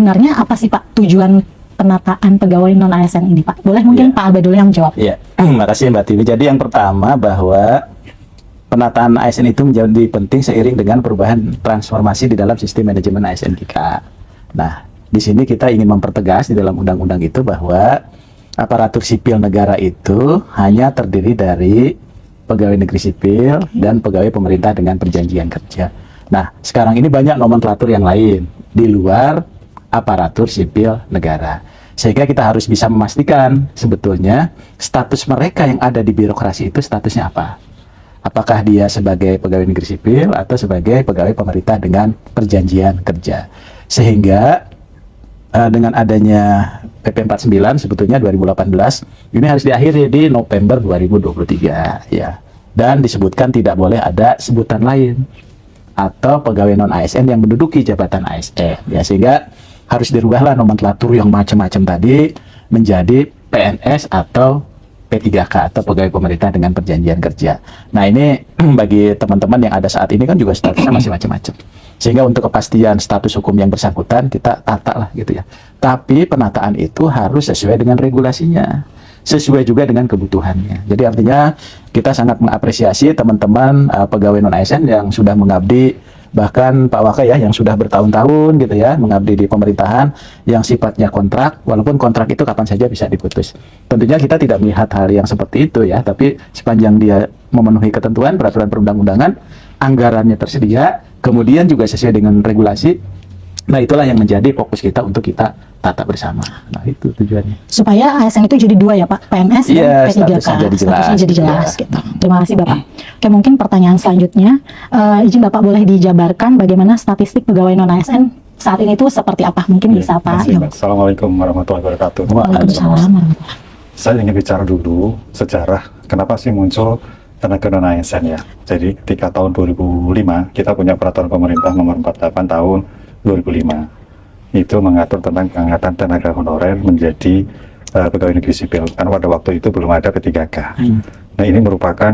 sebenarnya apa sih Pak tujuan penataan pegawai non ASN ini Pak? Boleh mungkin Pak Alba dulu yang menjawab. Iya, makasih Mbak Tiwi. Jadi yang pertama bahwa penataan ASN itu menjadi penting seiring dengan perubahan transformasi di dalam sistem manajemen ASN kita. Nah, di sini kita ingin mempertegas di dalam undang-undang itu bahwa aparatur sipil negara itu hanya terdiri dari pegawai negeri sipil dan pegawai pemerintah dengan perjanjian kerja. Nah, sekarang ini banyak nomenklatur yang lain di luar aparatur sipil negara. Sehingga kita harus bisa memastikan sebetulnya status mereka yang ada di birokrasi itu statusnya apa. Apakah dia sebagai pegawai negeri sipil atau sebagai pegawai pemerintah dengan perjanjian kerja. Sehingga dengan adanya PP 49 sebetulnya 2018 ini harus diakhiri di November 2023 ya. Dan disebutkan tidak boleh ada sebutan lain atau pegawai non ASN yang menduduki jabatan ASN ya, sehingga harus dirubahlah nomenklatur yang macam-macam tadi menjadi PNS atau P3K atau pegawai pemerintah dengan perjanjian kerja. Nah, ini bagi teman-teman yang ada saat ini kan juga statusnya masih macam-macam. Sehingga untuk kepastian status hukum yang bersangkutan kita tata lah gitu ya. Tapi penataan itu harus sesuai dengan regulasinya, sesuai juga dengan kebutuhannya. Jadi artinya kita sangat mengapresiasi teman-teman pegawai non ASN yang sudah mengabdi, bahkan Pak Waka ya yang sudah bertahun-tahun gitu ya mengabdi di pemerintahan yang sifatnya kontrak, walaupun kontrak itu kapan saja bisa diputus. Tentunya kita tidak melihat hal yang seperti itu ya, tapi sepanjang dia memenuhi ketentuan peraturan perundang-undangan, anggarannya tersedia, kemudian juga sesuai dengan regulasi. Nah, itulah yang menjadi fokus kita untuk kita tata bersama. Nah, itu tujuannya. Supaya ASN itu jadi dua ya Pak, PNS dan P3K. Statusnya jadi jelas gitu. Terima kasih Bapak. Oke, mungkin pertanyaan selanjutnya, izin Bapak boleh dijabarkan bagaimana statistik pegawai non ASN saat ini itu seperti apa? Mungkin bisa Pak. Assalamualaikum warahmatullahi wabarakatuh. Waalaikumsalam. Saya ingin bicara dulu sejarah kenapa sih muncul tenaga non ASN ya. Jadi ketika tahun 2005 kita punya peraturan pemerintah nomor 48 tahun 2005 itu mengatur tentang pengangkatan tenaga honorer menjadi pegawai negeri sipil, karena pada waktu itu belum ada P3K. Nah, ini merupakan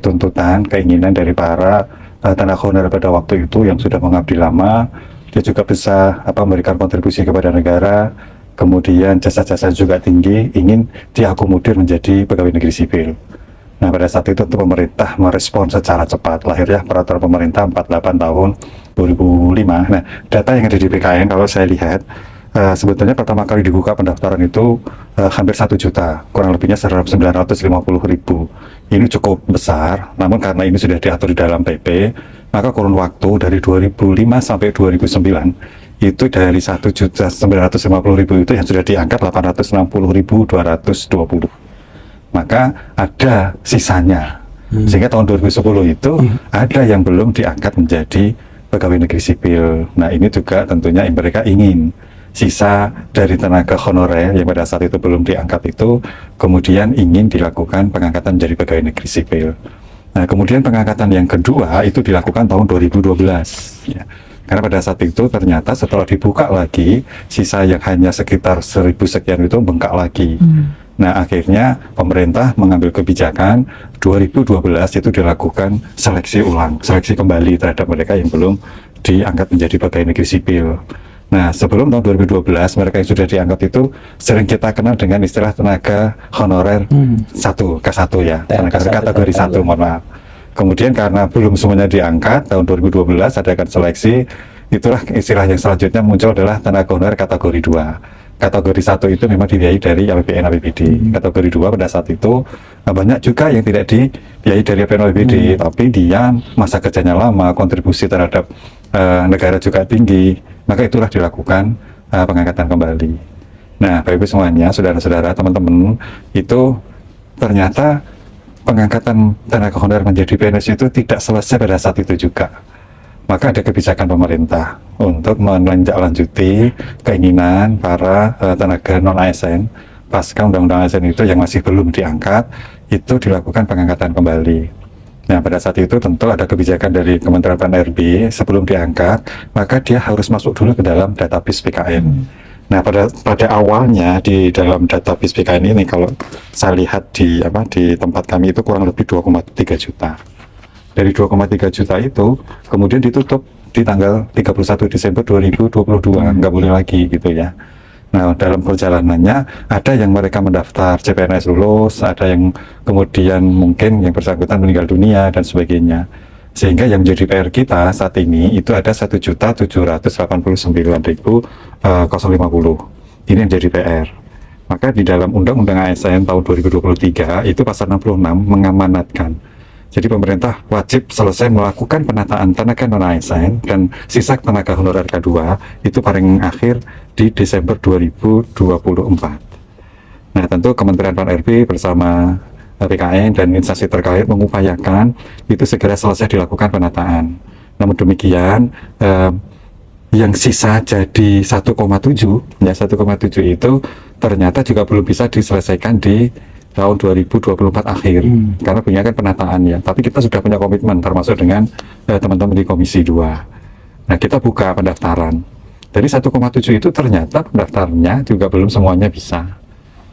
tuntutan keinginan dari para tenaga honorer pada waktu itu yang sudah mengabdi lama. Dia juga bisa memberikan kontribusi kepada negara, kemudian jasa-jasa juga tinggi, ingin diakomodir menjadi pegawai negeri sipil. Nah, pada saat itu pemerintah merespon secara cepat, lahirnya peraturan pemerintah 48 tahun 2005. Nah, data yang ada di BKN kalau saya lihat, sebetulnya pertama kali dibuka pendaftaran itu hampir 1 juta, kurang lebihnya 950.000. Ini cukup besar, namun karena ini sudah diatur di dalam PP, maka kurun waktu dari 2005 sampai 2009, itu dari 1.950.000 itu yang sudah diangkat 860.220. Maka ada sisanya, sehingga tahun 2010 itu ada yang belum diangkat menjadi pegawai negeri sipil. Nah, ini juga tentunya mereka ingin sisa dari tenaga honorer yang pada saat itu belum diangkat itu kemudian ingin dilakukan pengangkatan menjadi pegawai negeri sipil. Nah, kemudian pengangkatan yang kedua itu dilakukan tahun 2012 ya. Karena pada saat itu ternyata setelah dibuka lagi, sisa yang hanya sekitar 1.000 sekian itu bengkak lagi. Nah, akhirnya pemerintah mengambil kebijakan 2012 itu dilakukan seleksi ulang, seleksi kembali terhadap mereka yang belum diangkat menjadi pegawai negeri sipil. Nah, sebelum tahun 2012 mereka yang sudah diangkat itu sering kita kenal dengan istilah tenaga honorer K1 ya, tenaga kategori 1, mohon maaf. Kemudian karena belum semuanya diangkat, tahun 2012 adakan seleksi, itulah istilah yang selanjutnya muncul adalah tenaga honorer kategori 2. Kategori 1 itu memang dibiayai dari APBN APBD. Kategori 2 pada saat itu banyak juga yang tidak dibiayai dari APBN APBD, tapi dia masa kerjanya lama, kontribusi terhadap negara juga tinggi, maka itulah dilakukan pengangkatan kembali. Nah, Bapak Ibu semuanya, saudara-saudara, teman-teman, itu ternyata pengangkatan tenaga honorer menjadi PNS itu tidak selesai pada saat itu juga. Maka ada kebijakan pemerintah untuk menindaklanjuti keinginan para tenaga non-ASN pasca undang-undang ASN itu yang masih belum diangkat, itu dilakukan pengangkatan kembali. Nah, pada saat itu tentu ada kebijakan dari Kementerian PNRB sebelum diangkat, maka dia harus masuk dulu ke dalam database PKN. Nah, pada awalnya di dalam database PKN ini kalau saya lihat di tempat kami itu kurang lebih 2,3 juta. Dari 2,3 juta itu kemudian ditutup di tanggal 31 Desember 2022, nggak boleh lagi gitu ya. Nah, dalam perjalanannya ada yang mereka mendaftar CPNS lulus, ada yang kemudian mungkin yang bersangkutan meninggal dunia dan sebagainya. Sehingga yang menjadi PR kita saat ini itu ada 1.789.050. Ini yang jadi PR. Maka di dalam Undang-Undang ASN tahun 2023 itu pasal 66 mengamanatkan. Jadi pemerintah wajib selesai melakukan penataan tenaga non-ASN dan sisa tenaga honorer K2 itu paling akhir di Desember 2024. Nah, tentu Kementerian PAN-RB bersama PKN dan instansi terkait mengupayakan itu segera selesai dilakukan penataan. Namun demikian, yang sisa jadi 1,7 ya 1,7 itu ternyata juga belum bisa diselesaikan di tahun 2024 akhir karena punya kan penataan ya, tapi kita sudah punya komitmen termasuk dengan teman-teman di Komisi 2. Nah, kita buka pendaftaran dari 1,7 itu ternyata pendaftarnya juga belum semuanya bisa,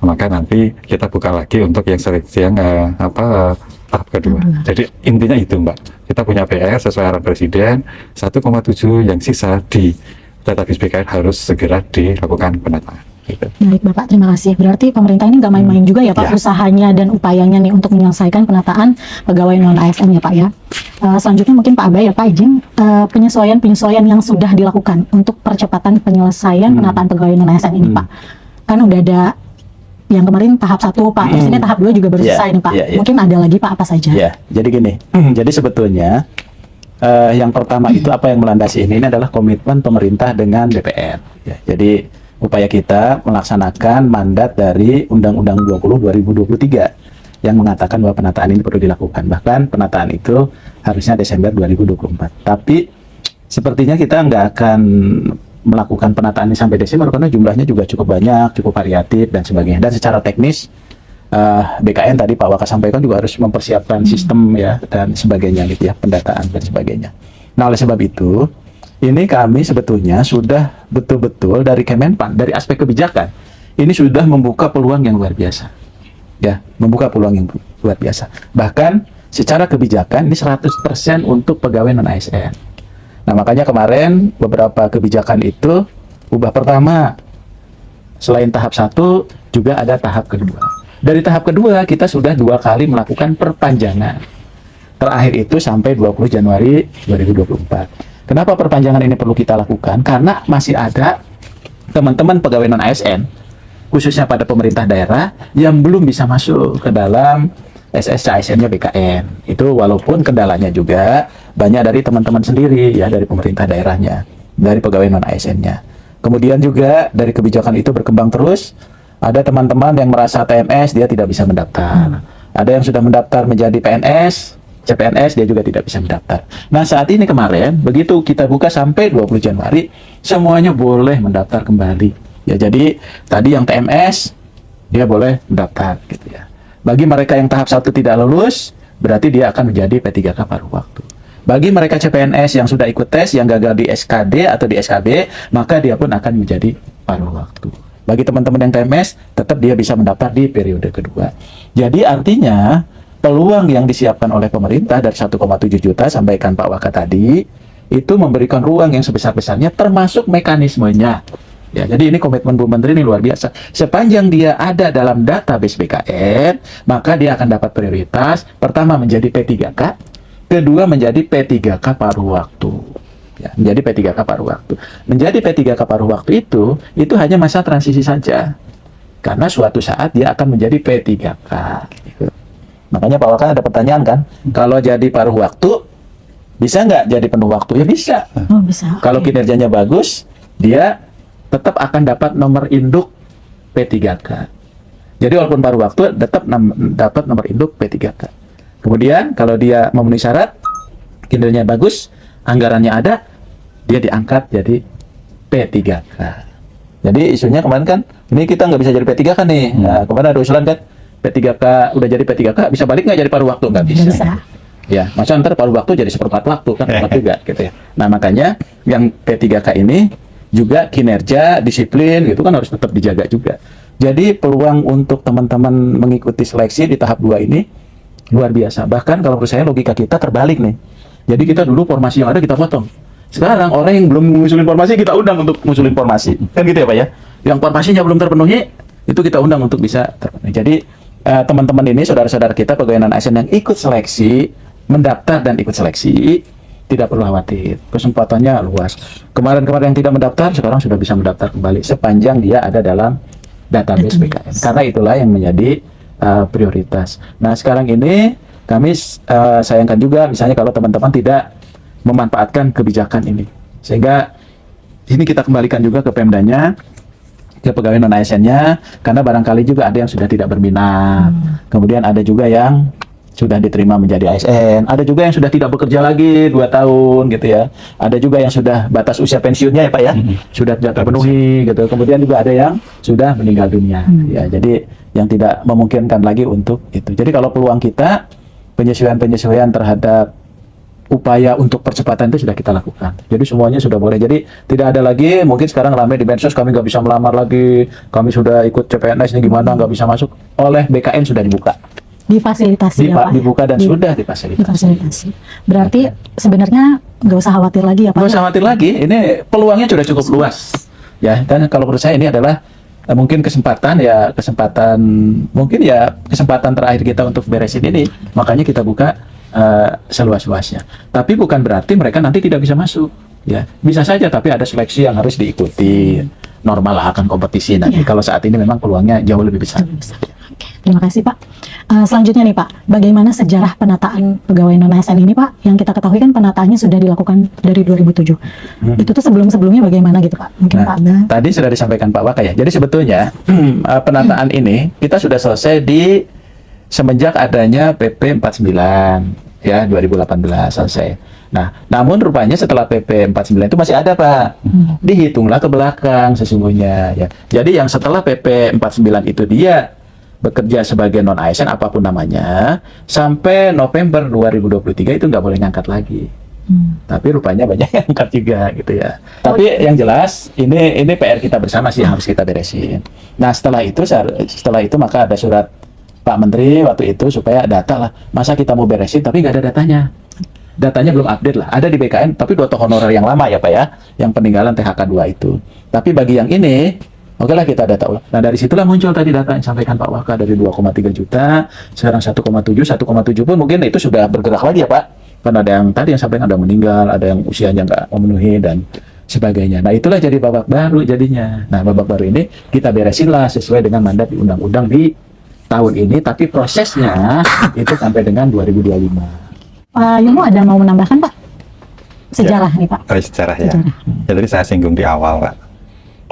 maka nanti kita buka lagi untuk yang seleksi yang tahap kedua. Jadi intinya itu Mbak, kita punya PR sesuai arahan Presiden 1,7 yang sisa di database BKN harus segera dilakukan penataan. Gitu. Baik Bapak, terima kasih. Berarti pemerintah ini nggak main-main juga ya Pak, usahanya dan upayanya nih untuk menyelesaikan penataan pegawai non-ASN ya Pak ya. Selanjutnya mungkin Pak Abai ya Pak izin penyesuaian yang sudah dilakukan untuk percepatan penyelesaian penataan pegawai non-ASN ini Pak. Kan udah ada yang kemarin tahap 1 Pak, terus ini tahap 2 juga baru selesai nih Pak. Mungkin ada lagi Pak, apa saja? Ya, jadi gini. Jadi sebetulnya yang pertama itu apa yang melandasi ini adalah komitmen pemerintah dengan DPR. Ya, jadi upaya kita melaksanakan mandat dari Undang-Undang 20 2023 yang mengatakan bahwa penataan ini perlu dilakukan. Bahkan penataan itu harusnya Desember 2024. Tapi sepertinya kita nggak akan melakukan penataan ini sampai Desember karena jumlahnya juga cukup banyak, cukup variatif dan sebagainya. Dan secara teknis BKN tadi Pak Waka sampaikan juga harus mempersiapkan sistem ya dan sebagainya gitu ya, pendataan dan sebagainya. Nah, oleh sebab itu ini kami sebetulnya sudah betul-betul dari Kemenpan, dari aspek kebijakan, ini sudah membuka peluang yang luar biasa. Ya, membuka peluang yang luar biasa. Bahkan secara kebijakan ini 100% untuk pegawai non-ASN. Nah, makanya kemarin beberapa kebijakan itu, ubah pertama, selain tahap 1, juga ada tahap kedua. Dari tahap kedua, kita sudah 2 kali melakukan perpanjangan. Terakhir itu sampai 20 Januari 2024. Kenapa perpanjangan ini perlu kita lakukan? Karena masih ada teman-teman pegawai non-ASN, khususnya pada pemerintah daerah, yang belum bisa masuk ke dalam SSCASN-nya BKN. Itu walaupun kendalanya juga banyak dari teman-teman sendiri, ya, dari pemerintah daerahnya, dari pegawai non-ASN-nya. Kemudian juga dari kebijakan itu berkembang terus, ada teman-teman yang merasa TMS, dia tidak bisa mendaftar. Ada yang sudah mendaftar menjadi PNS, CPNS, dia juga tidak bisa mendaftar. Nah, saat ini kemarin, begitu kita buka sampai 20 Januari, semuanya boleh mendaftar kembali. Ya, jadi tadi yang TMS, dia boleh mendaftar, gitu ya. Bagi mereka yang tahap 1 tidak lulus, berarti dia akan menjadi P3K paruh waktu. Bagi mereka CPNS yang sudah ikut tes, yang gagal di SKD atau di SKB, maka dia pun akan menjadi paruh waktu. Bagi teman-teman yang TMS, tetap dia bisa mendaftar di periode kedua. Jadi artinya, peluang yang disiapkan oleh pemerintah dari 1,7 juta, sampaikan Pak Waka tadi, itu memberikan ruang yang sebesar-besarnya, termasuk mekanismenya. Ya, jadi ini komitmen Bu Menteri ini luar biasa. Sepanjang dia ada dalam database BKN, maka dia akan dapat prioritas. Pertama menjadi P3K, kedua menjadi P3K paruh waktu. Ya, menjadi P3K paruh waktu. Menjadi P3K paruh waktu itu hanya masa transisi saja. Karena suatu saat dia akan menjadi P3K. Makanya Pak Waka ada pertanyaan kan, kalau jadi paruh waktu, bisa nggak jadi penuh waktu? Ya bisa. Oh, bisa. Kalau kinerjanya bagus, dia tetap akan dapat nomor induk P3K. Jadi walaupun paruh waktu, tetap dapat nomor induk P3K. Kemudian kalau dia memenuhi syarat, kinerjanya bagus, anggarannya ada, dia diangkat jadi P3K. Jadi isunya kemarin kan, ini kita nggak bisa jadi P3K nih. Nah, kemarin ada usulan kan, P3K udah jadi P3K, bisa balik nggak jadi paruh waktu? Nggak bisa. Ya, masa ntar paruh waktu jadi 1/4 waktu kan, dapat juga gitu ya. Nah, makanya yang P3K ini juga kinerja, disiplin gitu kan harus tetap dijaga juga. Jadi peluang untuk teman-teman mengikuti seleksi di tahap 2 ini luar biasa. Bahkan kalau menurut saya logika kita terbalik nih. Jadi kita dulu formasi yang ada kita potong. Sekarang orang yang belum ngusul informasi kita undang untuk ngusul informasi. Kan gitu ya Pak ya. Yang informasinya belum terpenuhi itu kita undang untuk bisa terpenuhi. Jadi teman-teman ini, saudara-saudara kita pegawai non-ASN yang ikut seleksi, mendaftar dan ikut seleksi, tidak perlu khawatir. Kesempatannya luas. Kemarin-kemarin yang tidak mendaftar sekarang sudah bisa mendaftar kembali sepanjang dia ada dalam database BKN. Karena itulah yang menjadi prioritas. Nah, sekarang ini kami sayangkan juga misalnya kalau teman-teman tidak memanfaatkan kebijakan ini, sehingga ini kita kembalikan juga ke Pemdanya, ke pegawai non ASN-nya, karena barangkali juga ada yang sudah tidak berminat, kemudian ada juga yang sudah diterima menjadi ASN, ada juga yang sudah tidak bekerja lagi 2 tahun gitu ya, ada juga yang sudah batas usia pensiunnya ya Pak ya, sudah tidak terpenuhi gitu, kemudian juga ada yang sudah meninggal dunia, ya, jadi yang tidak memungkinkan lagi untuk itu. Jadi kalau peluang kita penyesuaian terhadap upaya untuk percepatan itu sudah kita lakukan. Jadi semuanya sudah boleh. Jadi tidak ada lagi, mungkin sekarang ramai di medsos kami nggak bisa melamar lagi, kami sudah ikut CPNS ini gimana, nggak bisa masuk. Oleh BKN sudah dibuka. Difasilitasi ya Pak? Dibuka dan sudah difasilitasi. Berarti sebenarnya nggak usah khawatir lagi ya Pak? Nggak usah khawatir lagi, ini peluangnya sudah cukup luas. Ya, dan kalau menurut saya ini adalah mungkin kesempatan terakhir kita untuk beresin ini, makanya kita buka seluas-luasnya. Tapi bukan berarti mereka nanti tidak bisa masuk, ya bisa saja, tapi ada seleksi yang harus diikuti. Normal lah, akan kompetisi nanti. Kalau saat ini memang peluangnya jauh lebih besar. Oke, terima kasih Pak. Selanjutnya nih Pak, bagaimana sejarah penataan pegawai non ASN ini Pak? Yang kita ketahui kan penataannya sudah dilakukan dari 2007. Itu tuh sebelumnya bagaimana gitu Pak? Mungkin Pak Abah. Tadi sudah disampaikan Pak Waka ya. Jadi sebetulnya penataan ini kita sudah selesai semenjak adanya PP 49 ya, 2018 selesai. Nah, namun rupanya setelah PP 49 itu masih ada Pak. Dihitunglah ke belakang sesungguhnya ya. Jadi yang setelah PP 49 itu dia bekerja sebagai non ASN apapun namanya, sampai November 2023 itu nggak boleh ngangkat lagi. Tapi rupanya banyak yang angkat juga gitu ya. Tapi yang jelas ini PR kita bersama sih yang harus kita beresin. Nah, setelah itu maka ada surat Pak Menteri waktu itu supaya data lah. Masa kita mau beresin tapi nggak ada datanya. Datanya belum update lah. Ada di BKN tapi 2 tahun honorer yang lama ya Pak ya, yang peninggalan THK 2 itu. Tapi bagi yang ini, oke lah kita data ulang. Nah, dari situlah muncul tadi data yang disampaikan Pak Waka dari 2,3 juta, sekarang 1,7 pun mungkin itu sudah bergerak lagi ya Pak. Karena ada yang tadi yang sampaikan ada meninggal, ada yang usianya nggak memenuhi dan sebagainya. Nah, itulah jadi babak baru jadinya. Nah, babak baru ini kita beresin lah sesuai dengan mandat di undang-undang di tahun ini, tapi prosesnya itu sampai dengan 2025. Pak Yono ada mau menambahkan Pak? Sejarah nih Pak. Sejarah ya. Ya tadi saya singgung di awal Pak.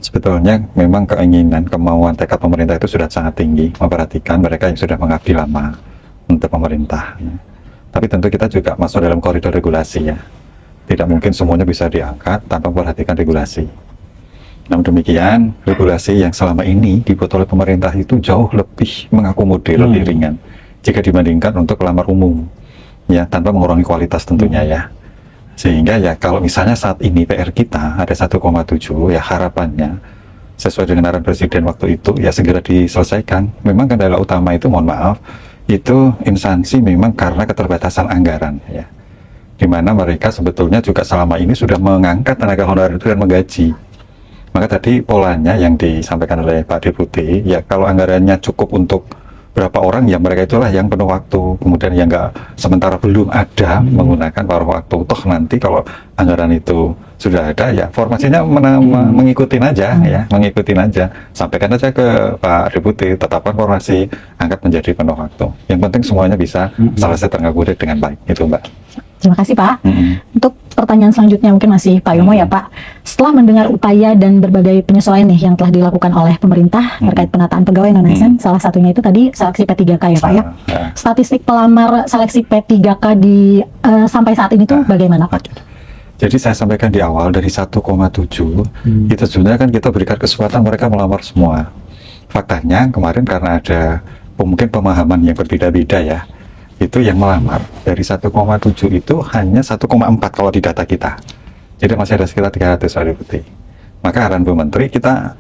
Sebetulnya memang keinginan, kemauan, tekad pemerintah itu sudah sangat tinggi memperhatikan mereka yang sudah mengabdi lama untuk pemerintah. Tapi tentu kita juga masuk dalam koridor regulasi ya. Tidak mungkin semuanya bisa diangkat tanpa memperhatikan regulasi. Namun demikian, regulasi yang selama ini dibuat oleh pemerintah itu jauh lebih mengakomodir, lebih ringan jika dibandingkan untuk pelamar umum, ya, tanpa mengurangi kualitas tentunya ya. Sehingga ya kalau misalnya saat ini PR kita ada 1,7, ya harapannya sesuai dengan arahan Presiden waktu itu ya segera diselesaikan. Memang kendala utama itu, mohon maaf, itu instansi memang karena keterbatasan anggaran ya. Di mana mereka sebetulnya juga selama ini sudah mengangkat tenaga honorer itu dan menggaji. Maka tadi polanya yang disampaikan oleh Pak Deputi, ya kalau anggarannya cukup untuk berapa orang, ya mereka itulah yang penuh waktu. Kemudian yang nggak, sementara belum ada menggunakan paruh waktu. Toh nanti kalau anggaran itu sudah ada, ya formasinya mengikutin aja, ya mengikutin aja. Sampaikan aja ke Pak Deputi, tetapkan formasi, angkat menjadi penuh waktu. Yang penting semuanya bisa selesai terakomodir dengan baik. Itu Mbak. Terima kasih Pak. Untuk pertanyaan selanjutnya mungkin masih Pak Yomo ya Pak. Setelah mendengar upaya dan berbagai penyesuaian nih yang telah dilakukan oleh pemerintah terkait penataan pegawai non ASN, salah satunya itu tadi seleksi P3K ya Pak ya. Statistik pelamar seleksi P3K di sampai saat ini tuh bagaimana Pak? Jadi saya sampaikan di awal dari 1,7 itu sebenarnya kan kita berikan kesempatan mereka melamar semua. Faktanya kemarin karena ada mungkin pemahaman yang berbeda-beda ya, itu yang melamar dari 1,7 itu hanya 1,4 kalau di data kita. Jadi masih ada sekitar 300 Deputi. Maka arahan Bu Menteri kita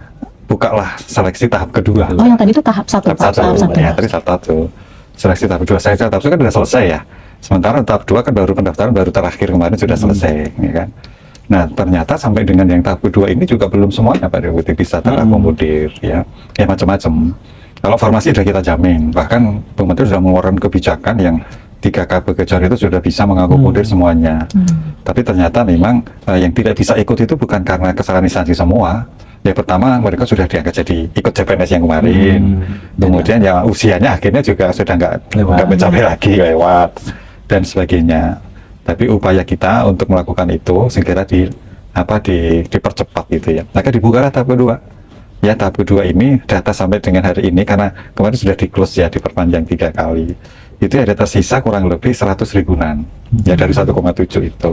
bukalah seleksi tahap kedua. Oh, yang tadi itu tahap 1. Tahap 1. Ya, tadi tahap 1. Seleksi tahap 2. Seleksi tahap 1 kan sudah selesai ya. Sementara tahap 2 kan baru pendaftaran baru terakhir kemarin sudah selesai, ya kan. Nah, ternyata sampai dengan yang tahap kedua ini juga belum semuanya Pak Deputi bisa terakomodir, ya macam-macam. Kalau formasi sudah kita jamin, bahkan Bung Menteri sudah mengeluarkan kebijakan yang 3K Bekejar itu sudah bisa mengakomodir semuanya. Tapi ternyata memang yang tidak bisa ikut itu bukan karena kesalahan instansi semua. Ya pertama mereka sudah diangkat jadi ikut CPNS yang kemarin, kemudian ya usianya akhirnya juga sudah nggak mencapai lagi, lewat dan sebagainya. Tapi upaya kita untuk melakukan itu segera dipercepat gitu ya. Maka dibuka tahap kedua. Ya tahap kedua ini data sampai dengan hari ini karena kemarin sudah di close ya, diperpanjang 3 kali. Itu ada tersisa kurang lebih 100 ribuan ya dari 1,7 itu.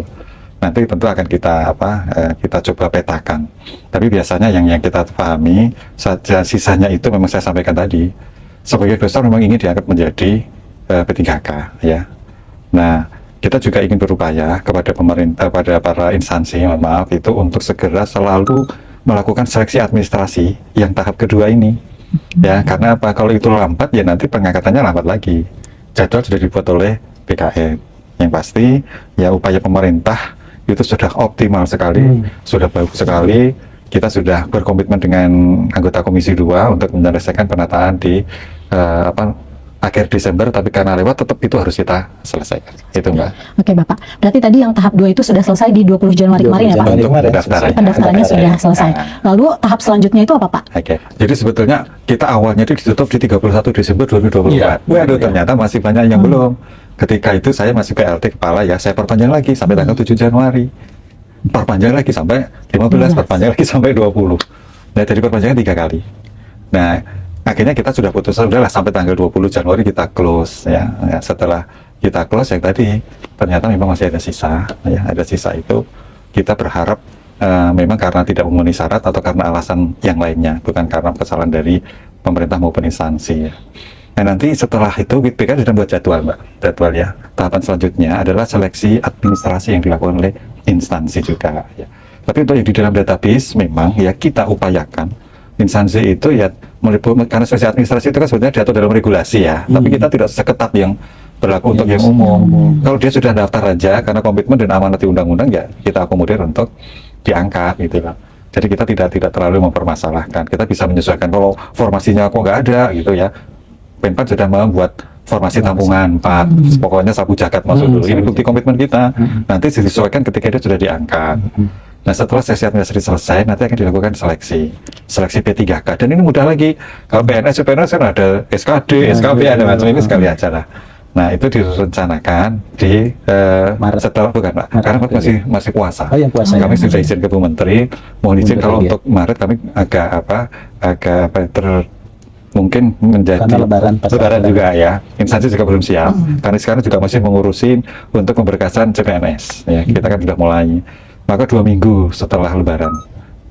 Nanti tentu akan kita coba petakan. Tapi biasanya yang kita pahami saja sisanya itu memang saya sampaikan tadi sebagai besar memang ingin diangkat menjadi P3K ya. Nah, kita juga ingin berupaya kepada pemerintah, pada para instansi, mohon maaf itu untuk segera selalu melakukan seleksi administrasi yang tahap kedua ini. Ya, karena apa? Kalau itu lambat ya nanti pengangkatannya lambat lagi. Jadwal sudah dibuat oleh BKN. Yang pasti ya upaya pemerintah itu sudah optimal sekali, sudah bagus sekali. Kita sudah berkomitmen dengan anggota Komisi 2 untuk menyelesaikan penataan di akhir Desember, tapi karena lewat tetap itu harus kita selesaikan. Itu Mbak. Oke Bapak, berarti tadi yang tahap 2 itu sudah selesai di 20 Januari kemarin ya Pak? Untuk Pendaftarannya sudah selesai. Lalu tahap selanjutnya itu apa Pak? Oke, jadi sebetulnya kita awalnya itu ditutup di 31 Desember 2024. Waduh, ternyata masih banyak yang belum. Ketika itu saya masih PLT kepala ya, saya perpanjang lagi sampai tanggal 7 Januari. Perpanjang lagi sampai 15, perpanjang lagi sampai 20. Nah, jadi perpanjangan 3 kali. Nah, akhirnya kita sudah putus, udahlah sampai tanggal 20 Januari kita close ya. Setelah kita close yang tadi ternyata memang masih ada sisa ya, ada sisa itu kita berharap memang karena tidak memenuhi syarat atau karena alasan yang lainnya, bukan karena kesalahan dari pemerintah maupun instansi ya. Nah, nanti setelah itu BPK sudah buat jadwal Mbak, jadwal ya. Tahapan selanjutnya adalah seleksi administrasi yang dilakukan oleh instansi juga ya. Tapi untuk yang di dalam database memang ya kita upayakan instansi itu ya meliputi, karena seleksi administrasi itu kan sebenarnya diatur dalam regulasi ya, tapi kita tidak seketat yang berlaku untuk yang umum. Kalau dia sudah daftar aja karena komitmen dan amanat di undang-undang ya kita akomodir untuk diangkat gitu lah. Jadi kita tidak terlalu mempermasalahkan. Kita bisa menyesuaikan kalau formasinya kok nggak ada gitu ya. Penpan sudah membuat formasi tampungan 4, pokoknya sapu jagat masuk dulu. Ini bukti komitmen kita. Nanti disesuaikan ketika dia sudah diangkat. Nah, setelah sesi administrasi selesai, nanti akan dilakukan seleksi P3K. Dan ini mudah lagi. Kalau PNS kan ada SKD, SKB, ada macam ini sekali aja lah. Nah, itu direncanakan di Maret. setelah bukan Pak, karena masih puasa. Oh, yang puasa. Kami sudah izin ke Bu Menteri, mohon izin kalau untuk Maret kami agak mungkin menjadi Lebaran juga ya. Instansi juga belum siap karena sekarang juga masih mengurusin untuk pemberkasan CPNS ya. Kita kan sudah mulai, maka 2 minggu setelah Lebaran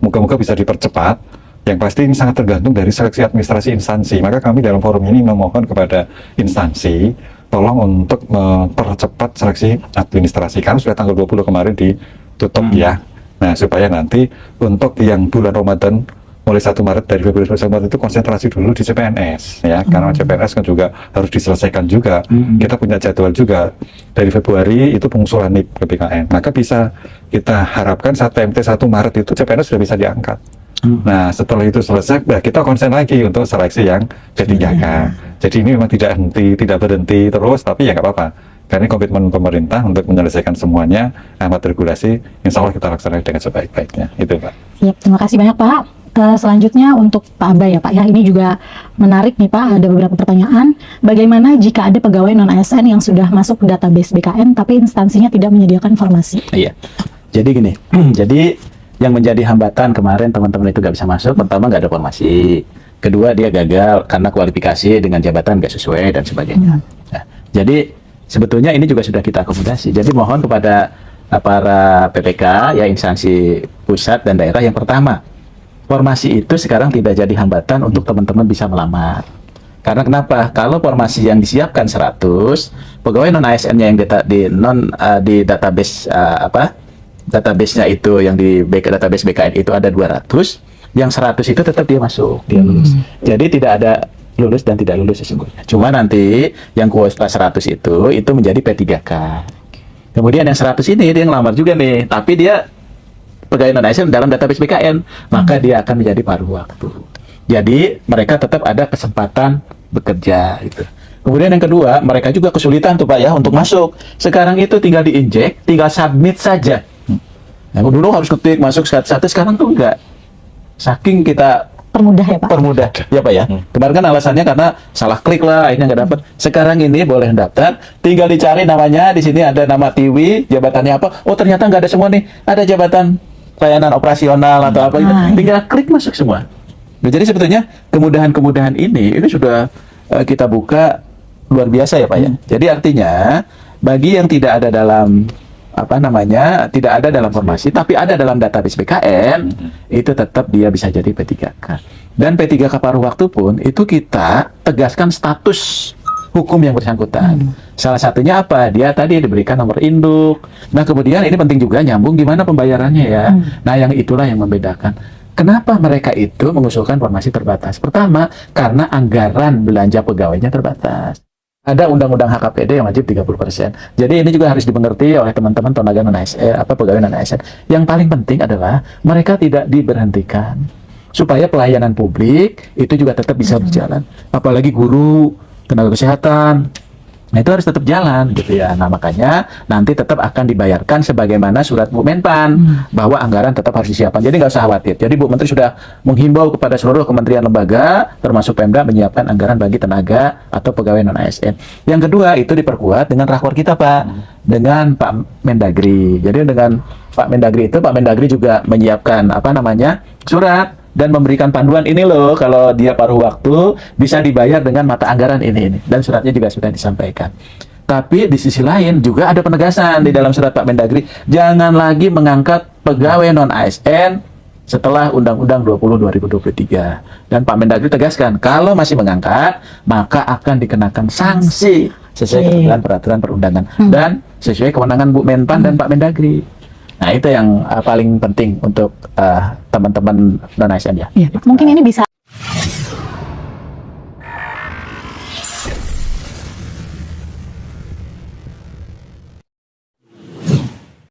moga-moga bisa dipercepat. Yang pasti ini sangat tergantung dari seleksi administrasi instansi. Maka kami dalam forum ini memohon kepada instansi tolong untuk mempercepat seleksi administrasi karena sudah tanggal 20 kemarin ditutup ya. Nah, supaya nanti untuk yang bulan Ramadan mulai 1 Maret dari Februari sampai Maret itu konsentrasi dulu di CPNS ya, karena CPNS kan juga harus diselesaikan juga. Kita punya jadwal juga dari Februari itu pengusulan NIP ke BKN, maka bisa kita harapkan saat PMT 1 Maret itu CPNS sudah bisa diangkat. Nah, setelah itu selesai, kita konsen lagi untuk seleksi yang P3K. Jadi ini memang tidak berhenti terus, tapi ya nggak apa-apa. Karena komitmen pemerintah untuk menyelesaikan semuanya, amat regulasi, insya Allah kita laksanakan dengan sebaik-baiknya. Itu Pak. Siap, terima kasih banyak Pak. Selanjutnya untuk Pak Abay ya Pak ya, ini juga menarik nih Pak, ada beberapa pertanyaan. Bagaimana jika ada pegawai non-ASN yang sudah masuk ke database BKN tapi instansinya tidak menyediakan informasi? Iya, jadi gini, jadi yang menjadi hambatan kemarin teman-teman itu nggak bisa masuk, pertama nggak ada formasi, kedua dia gagal karena kualifikasi dengan jabatan nggak sesuai dan sebagainya. Nah, jadi sebetulnya ini juga sudah kita akomodasi. Jadi mohon kepada para PPK ya, instansi pusat dan daerah, yang pertama, formasi itu sekarang tidak jadi hambatan untuk teman-teman bisa melamar. Karena kenapa? Kalau formasi yang disiapkan 100, pegawai non ASN-nya yang di database database-nya itu yang di database BKN itu ada 200, yang 100 itu tetap dia masuk, dia lulus. Jadi tidak ada lulus dan tidak lulus sesungguhnya. Cuma nanti yang kuota 100 itu menjadi P3K. Kemudian yang 100 ini dia ngelamar juga nih, tapi dia pegawai non ASN dalam database BKN, maka dia akan menjadi paruh waktu. Jadi mereka tetap ada kesempatan bekerja gitu. Kemudian yang kedua, mereka juga kesulitan tuh Pak ya untuk masuk. Sekarang itu tinggal diinjek, tinggal submit saja. Nah, dulu harus ketik masuk satu, sekarang tuh enggak. Saking kita Permudah ya Pak. permudah ya Pak ya. Kemarin kan alasannya karena salah klik lah, akhirnya nggak dapat. Sekarang ini boleh daftar, tinggal dicari namanya. Di sini ada nama Tiwi, jabatannya apa? Oh ternyata nggak ada semua nih. Ada jabatan pelayanan operasional atau apa gitu. Ah, iya. Tinggal klik masuk semua. Nah, jadi sebetulnya kemudahan-kemudahan ini sudah kita buka luar biasa ya Pak ya. Jadi artinya bagi yang tidak ada dalam tidak ada dalam formasi, tapi ada dalam database BKN, itu tetap dia bisa jadi P3K. Dan P3K paruh waktu pun, itu kita tegaskan status hukum yang bersangkutan. Salah satunya apa? Dia tadi diberikan nomor induk. Nah, kemudian ini penting juga nyambung gimana pembayarannya ya. Nah, yang itulah yang membedakan. Kenapa mereka itu mengusulkan formasi terbatas? Pertama, karena anggaran belanja pegawainya terbatas. Ada undang-undang HKPD yang wajib 30%. Jadi ini juga harus dimengerti oleh teman-teman tenaga non-ASN, pegawai non-ASN. Yang paling penting adalah mereka tidak diberhentikan supaya pelayanan publik itu juga tetap bisa berjalan. Apalagi guru, tenaga kesehatan. Nah, itu harus tetap jalan gitu ya. Nah, makanya nanti tetap akan dibayarkan sebagaimana surat Bu Menpan bahwa anggaran tetap harus disiapkan. Jadi nggak usah khawatir. Jadi Bu Menteri sudah menghimbau kepada seluruh kementerian lembaga termasuk Pemda menyiapkan anggaran bagi tenaga atau pegawai non ASN. Yang kedua itu diperkuat dengan rakor kita Pak, dengan Pak Mendagri. Jadi dengan Pak Mendagri itu Pak Mendagri juga menyiapkan surat dan memberikan panduan ini loh, kalau dia paruh waktu bisa dibayar dengan mata anggaran ini. Dan suratnya juga sudah disampaikan. Tapi di sisi lain juga ada penegasan di dalam surat Pak Mendagri, jangan lagi mengangkat pegawai non ASN setelah Undang-Undang 20 2023. Dan Pak Mendagri tegaskan, kalau masih mengangkat maka akan dikenakan sanksi sesuai ketentuan peraturan perundangan dan sesuai kewenangan Bu Menpan dan Pak Mendagri. Nah, itu yang paling penting untuk teman-teman non ASN ya. Iya, Pak. Mungkin ini bisa